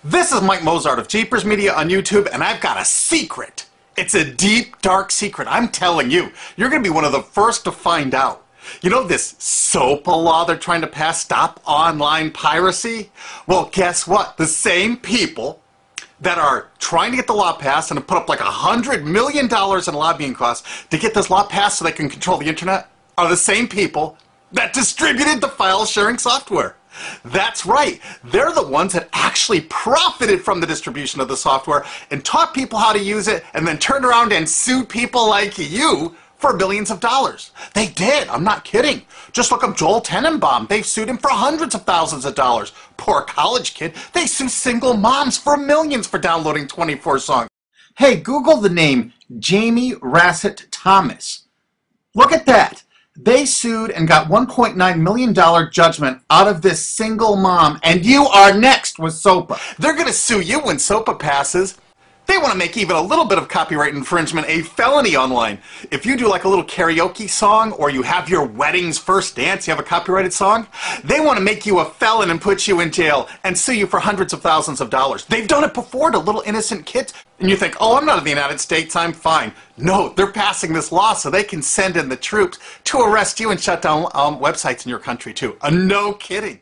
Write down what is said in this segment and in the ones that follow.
This is Mike Mozart of Jeepers Media on YouTube, and I've got a secret. It's a deep, dark secret. I'm telling you, you're going to be one of the first to find out. You know this SOPA law they're trying to pass, Stop Online Piracy? Well, guess what? The same people that are trying to get the law passed and have put up like $100 million in lobbying costs to get this law passed so they can control the internet are the same people that distributed the file sharing software. That's right. They're the ones that actually profited from the distribution of the software and taught people how to use it and then turned around and sued people like you for billions of dollars. They did. I'm not kidding. Just look up Joel Tenenbaum. They've sued him for hundreds of thousands of dollars. Poor college kid. They sue single moms for millions for downloading 24 songs. Hey, Google the name Jamie Rassett Thomas. Look at that. They sued and got $1.9 million judgment out of this single mom, and you are next with SOPA. They're going to sue you when SOPA passes. They want to make even a little bit of copyright infringement a felony online. If you do like a little karaoke song, or you have your wedding's first dance, you have a copyrighted song, they want to make you a felon and put you in jail and sue you for hundreds of thousands of dollars. They've done it before to little innocent kids. And you think, oh, I'm not in the United States, I'm fine. No, they're passing this law so they can send in the troops to arrest you and shut down websites in your country too. No kidding.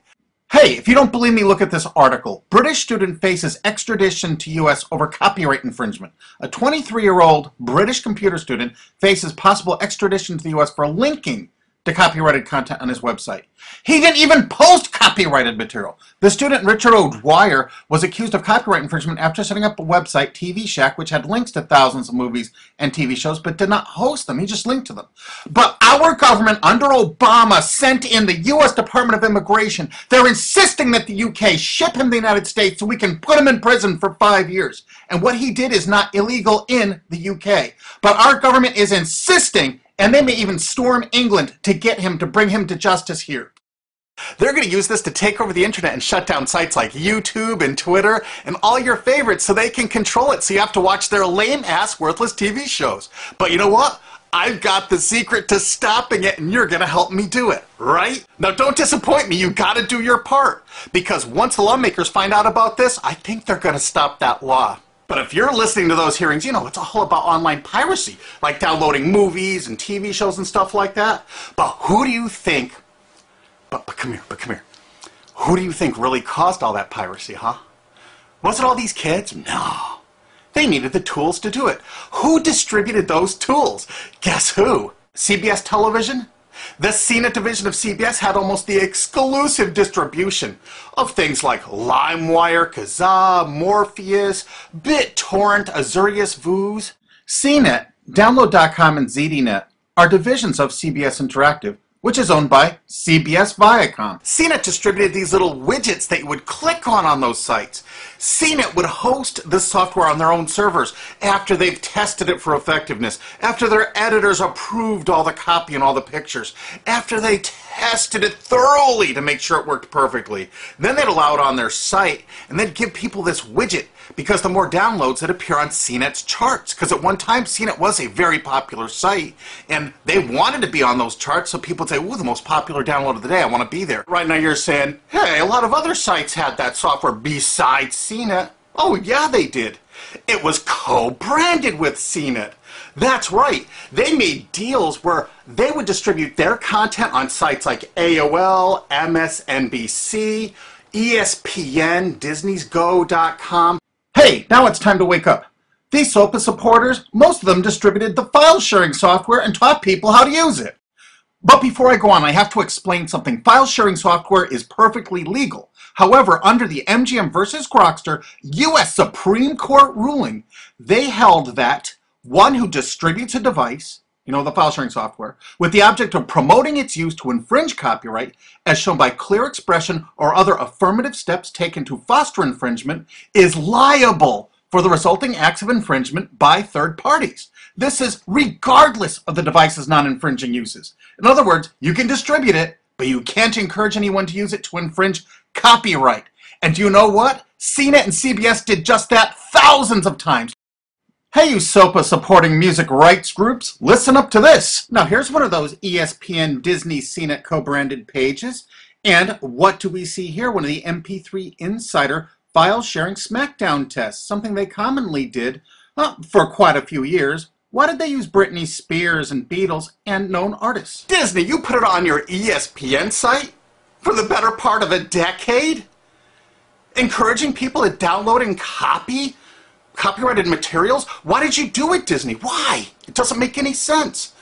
Hey, if you don't believe me, look at this article. British student faces extradition to U.S. over copyright infringement. A 23-year-old British computer student faces possible extradition to the U.S. for linking to copyrighted content on his website. He didn't even post copyrighted material. The student, Richard O'Dwyer, was accused of copyright infringement after setting up a website, TV Shack, which had links to thousands of movies and TV shows, but did not host them. He just linked to them. But our government, under Obama, sent in the U.S. Department of Immigration. They're insisting that the U.K. ship him to the United States so we can put him in prison for 5 years. And what he did is not illegal in the U.K. But our government is insisting, and they may even storm England to get him, to bring him to justice here. They're going to use this to take over the internet and shut down sites like YouTube and Twitter and all your favorites so they can control it, so you have to watch their lame-ass, worthless TV shows. But you know what? I've got the secret to stopping it, and you're going to help me do it, right? Now, don't disappoint me. You've got to do your part. Because once the lawmakers find out about this, I think they're going to stop that law. But if you're listening to those hearings, you know, it's all about online piracy, like downloading movies and TV shows and stuff like that. But who do you think, but come here, who do you think really caused all that piracy, huh? Was it all these kids? No. They needed the tools to do it. Who distributed those tools? Guess who? CBS Television? The CNET division of CBS had almost the exclusive distribution of things like LimeWire, Kazaa, Morpheus, BitTorrent, Azurius, Vooz. CNET, Download.com, and ZDNet are divisions of CBS Interactive, which is owned by CBS Viacom. CNET distributed these little widgets that you would click on those sites. CNET would host the software on their own servers after they've tested it for effectiveness, after their editors approved all the copy and all the pictures, after they tested it thoroughly to make sure it worked perfectly. Then they'd allow it on their site, and they'd give people this widget, because the more downloads that appear on CNET's charts. Because at one time, CNET was a very popular site, and they wanted to be on those charts, so people would say, ooh, the most popular download of the day, I want to be there. Right now you're saying, hey, a lot of other sites had that software besides CNET. Oh, yeah, they did. It was co-branded with CNET. That's right. They made deals where they would distribute their content on sites like AOL, MSNBC, ESPN, Disney'sGo.com. Hey, now it's time to wake up. These SOPA supporters, most of them distributed the file sharing software and taught people how to use it. But before I go on, I have to explain something. File sharing software is perfectly legal. However, under the MGM versus Grokster U.S. Supreme Court ruling, they held that one who distributes a device, you know, the file sharing software, with the object of promoting its use to infringe copyright, as shown by clear expression or other affirmative steps taken to foster infringement, is liable for the resulting acts of infringement by third parties. This is regardless of the device's non-infringing uses. In other words, you can distribute it, but you can't encourage anyone to use it to infringe copyright. And do you know what? CNET and CBS did just that thousands of times. Hey, you SOPA supporting music rights groups, listen up to this. Now here's one of those ESPN, Disney, CNET co-branded pages. And what do we see here? One of the MP3 Insider file sharing smackdown test, something they commonly did for quite a few years. Why did they use Britney Spears and Beatles and known artists? Disney, you put it on your ESPN site for the better part of a decade? Encouraging people to download and copy copyrighted materials? Why did you do it, Disney? Why? It doesn't make any sense.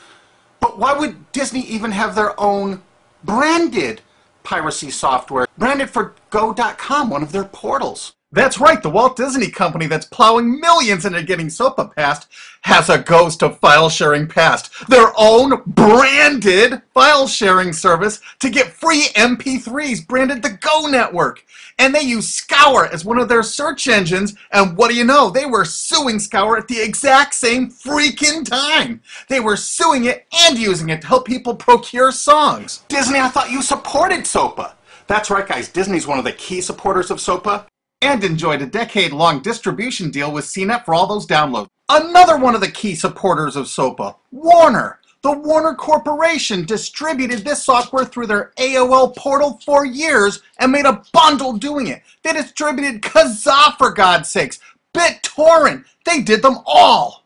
But why would Disney even have their own branded piracy software, branded for Go.com, one of their portals? That's right, the Walt Disney Company that's plowing millions into getting SOPA passed has a ghost of file sharing past. Their own branded file sharing service to get free MP3s branded the Go Network. And they use Scour as one of their search engines, and what do you know? They were suing Scour at the exact same freaking time. They were suing it and using it to help people procure songs. Disney, I thought you supported SOPA. That's right, guys, Disney's one of the key supporters of SOPA. And enjoyed a decade-long distribution deal with CNET for all those downloads. Another one of the key supporters of SOPA, Warner. The Warner Corporation distributed this software through their AOL portal for years and made a bundle doing it. They distributed Kazaa, for God's sakes, BitTorrent. They did them all.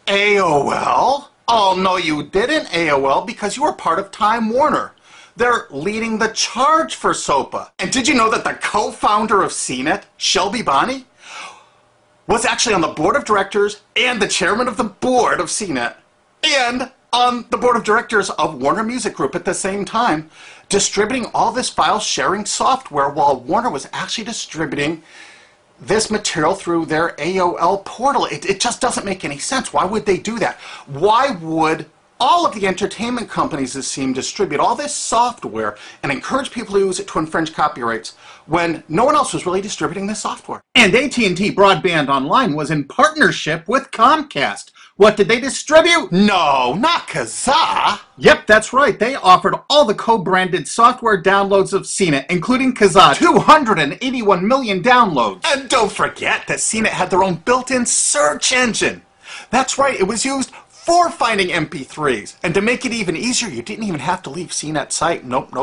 AOL? Oh, no, you didn't, AOL, because you were part of Time Warner. They're leading the charge for SOPA. And did you know that the co-founder of CNET, Shelby Bonney, was actually on the board of directors and the chairman of the board of CNET and on the board of directors of Warner Music Group at the same time, distributing all this file sharing software while Warner was actually distributing this material through their AOL portal. It just doesn't make any sense. Why would they do that? Why would all of the entertainment companies, it seemed, distribute all this software and encourage people to use it to infringe copyrights when no one else was really distributing this software? And AT&T Broadband Online was in partnership with Comcast. What did they distribute? No, not Kazaa. Yep, that's right. They offered all the co-branded software downloads of CNET, including Kazaa, 281 million downloads. And don't forget that CNET had their own built-in search engine. That's right, it was used for finding MP3s. And to make it even easier, you didn't even have to leave CNET's site. Nope.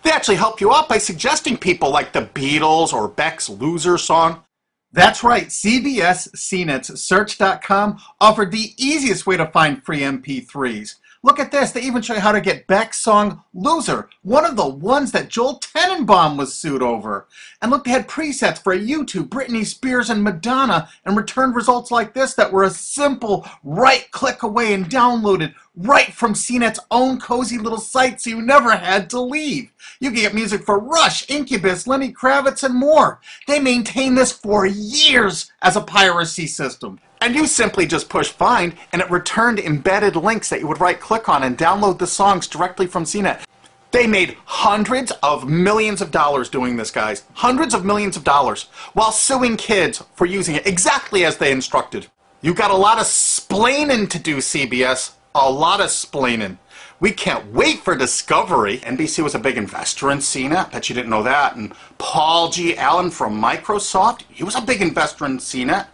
They actually help you out by suggesting people like the Beatles or Beck's Loser song. That's right, CBS CNET's Search.com offered the easiest way to find free MP3s. Look at this, they even show you how to get Beck's song Loser, one of the ones that Joel Tenenbaum was sued over. And look, they had presets for YouTube, Britney Spears, and Madonna, and returned results like this that were a simple right-click away and downloaded right from CNET's own cozy little site, so you never had to leave. You can get music for Rush, Incubus, Lenny Kravitz, and more. They maintained this for years as a piracy system. And you simply just push find, and it returned embedded links that you would right-click on and download the songs directly from CNET. They made hundreds of millions of dollars doing this, guys. Hundreds of millions of dollars, while suing kids for using it exactly as they instructed. You got a lot of splaining to do, CBS. A lot of splaining. We can't wait for Discovery. NBC was a big investor in CNET. Bet you didn't know that. And Paul G. Allen from Microsoft, he was a big investor in CNET.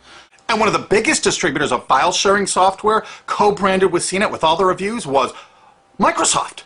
And one of the biggest distributors of file sharing software co-branded with CNET with all the reviews was Microsoft,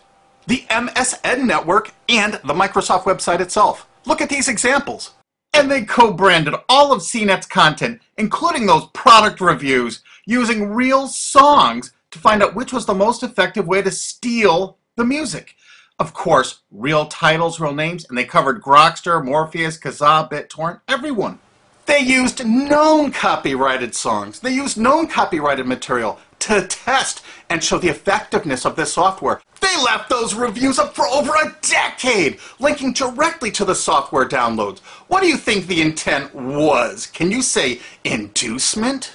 the MSN network, and the Microsoft website itself. Look at these examples. And they co-branded all of CNET's content, including those product reviews, using real songs to find out which was the most effective way to steal the music. Of course, real titles, real names, and they covered Grokster, Morpheus, Kazaa, BitTorrent, everyone. They used known copyrighted songs. They used known copyrighted material to test and show the effectiveness of this software. They left those reviews up for over a decade, linking directly to the software downloads. What do you think the intent was? Can you say inducement?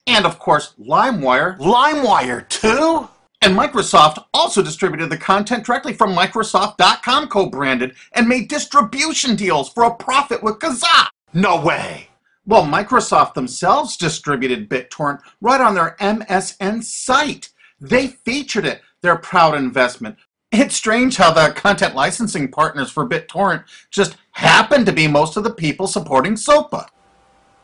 And of course, LimeWire. LimeWire too? And Microsoft also distributed the content directly from Microsoft.com co-branded and made distribution deals for a profit with Kazaa. No way. Well, Microsoft themselves distributed BitTorrent right on their MSN site. They featured it, their proud investment. It's strange how the content licensing partners for BitTorrent just happen to be most of the people supporting SOPA.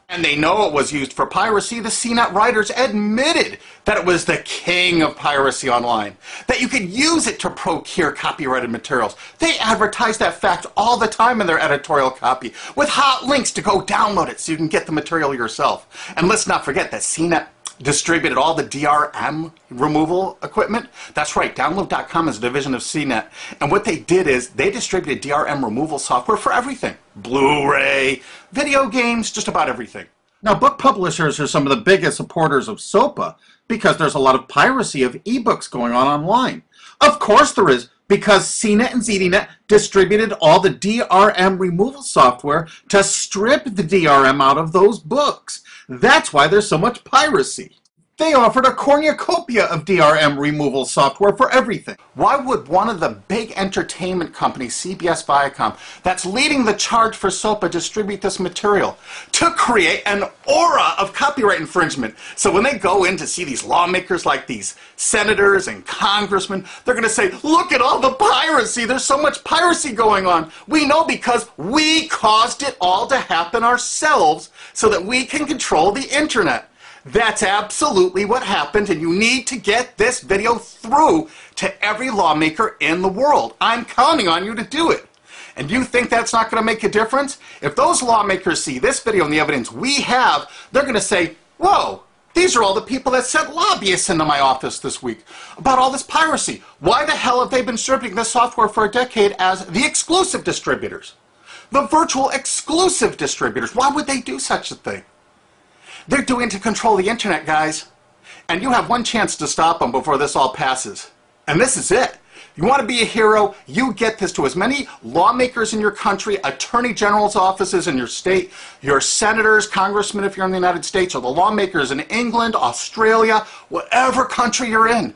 And they know it was used for piracy. The CNET writers admitted that it was the king of piracy online, that you could use it to procure copyrighted materials. They advertise that fact all the time in their editorial copy, with hot links to go download it so you can get the material yourself. And let's not forget that CNET distributed all the DRM removal equipment. That's right, Download.com is a division of CNET. And what they did is they distributed DRM removal software for everything. Blu-ray, video games, just about everything. Now, book publishers are some of the biggest supporters of SOPA because there's a lot of piracy of ebooks going on online. Of course there is, because CNET and ZDNet distributed all the DRM removal software to strip the DRM out of those books. That's why there's so much piracy. They offered a cornucopia of DRM removal software for everything. Why would one of the big entertainment companies, CBS Viacom, that's leading the charge for SOPA, distribute this material? To create an aura of copyright infringement. So when they go in to see these lawmakers like these senators and congressmen, they're going to say, look at all the piracy. There's so much piracy going on. We know because we caused it all to happen ourselves so that we can control the internet. That's absolutely what happened, and you need to get this video through to every lawmaker in the world. I'm counting on you to do it. And you think that's not going to make a difference? If those lawmakers see this video and the evidence we have, they're going to say, whoa, these are all the people that sent lobbyists into my office this week about all this piracy. Why the hell have they been distributing this software for a decade as the exclusive distributors? The virtual exclusive distributors. Why would they do such a thing? They're doing it to control the internet, guys. And you have one chance to stop them before this all passes. And this is it. You want to be a hero, you get this to as many lawmakers in your country, attorney general's offices in your state, your senators, congressmen if you're in the United States, or the lawmakers in England, Australia, whatever country you're in.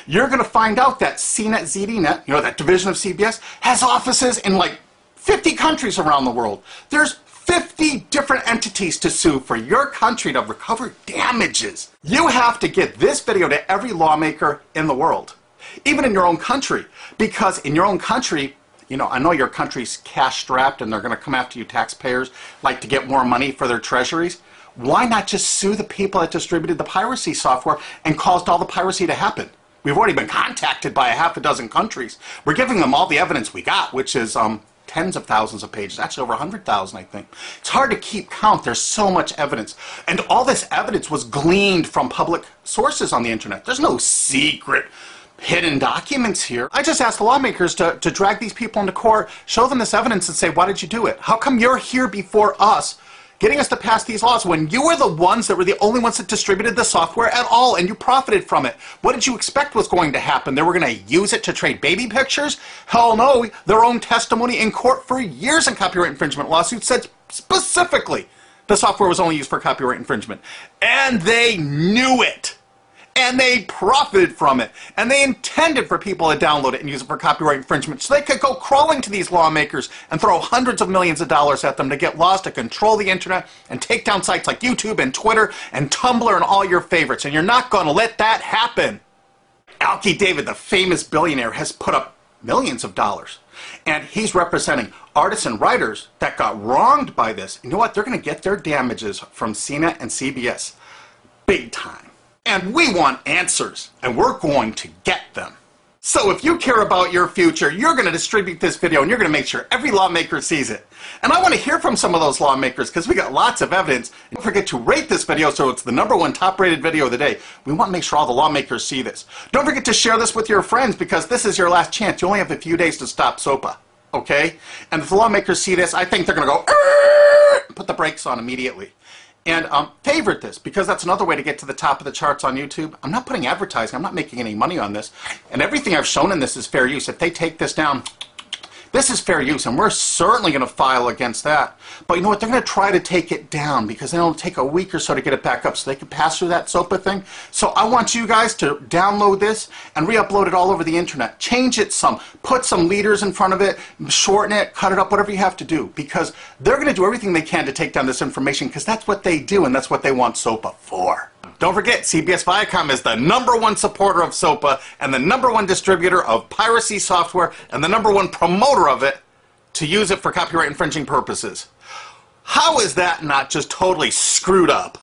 You're going to find out that CNET, ZDNet, you know, that division of CBS, has offices in like 50 countries around the world. There's 50 different entities to sue for your country to recover damages. You have to get this video to every lawmaker in the world, even in your own country, because in your own country, you know, I know your country's cash-strapped and they're going to come after you taxpayers like to get more money for their treasuries. Why not just sue the people that distributed the piracy software and caused all the piracy to happen? We've already been contacted by a half a dozen countries. We're giving them all the evidence we got, which is tens of thousands of pages, actually over 100,000, I think. It's hard to keep count. There's so much evidence. And all this evidence was gleaned from public sources on the internet. There's no secret hidden documents here. I just asked the lawmakers to drag these people into court, show them this evidence and say, why did you do it? How come you're here before us getting us to pass these laws when you were the ones that were the only ones that distributed the software at all and you profited from it? What did you expect was going to happen? They were going to use it to trade baby pictures? Hell no. Their own testimony in court for years in copyright infringement lawsuits said specifically the software was only used for copyright infringement. And they knew it. And they profited from it. And they intended for people to download it and use it for copyright infringement so they could go crawling to these lawmakers and throw hundreds of millions of dollars at them to get laws to control the internet and take down sites like YouTube and Twitter and Tumblr and all your favorites. And you're not going to let that happen. Alki David, the famous billionaire, has put up millions of dollars. And he's representing artists and writers that got wronged by this. You know what? They're going to get their damages from CNET and CBS. Big time. And we want answers, and we're going to get them. So if you care about your future, you're going to distribute this video, and you're going to make sure every lawmaker sees it. And I want to hear from some of those lawmakers, because we got lots of evidence. Don't forget to rate this video so it's the #1 top-rated video of the day. We want to make sure all the lawmakers see this. Don't forget to share this with your friends, because this is your last chance. You only have a few days to stop SOPA, okay? And if the lawmakers see this, I think they're going to go, put the brakes on immediately. And favorite this, because that's another way to get to the top of the charts on YouTube. I'm not putting advertising. I'm not making any money on this. And everything I've shown in this is fair use. If they take this down, this is fair use, and we're certainly going to file against that. But you know what? They're going to try to take it down because then it'll take a week or so to get it back up so they can pass through that SOPA thing. So I want you guys to download this and re-upload it all over the internet. Change it some. Put some leaders in front of it. Shorten it. Cut it up. Whatever you have to do. Because they're going to do everything they can to take down this information because that's what they do and that's what they want SOPA for. Don't forget, CBS Viacom is the #1 supporter of SOPA and the #1 distributor of piracy software and the #1 promoter of it to use it for copyright infringing purposes. How is that not just totally screwed up?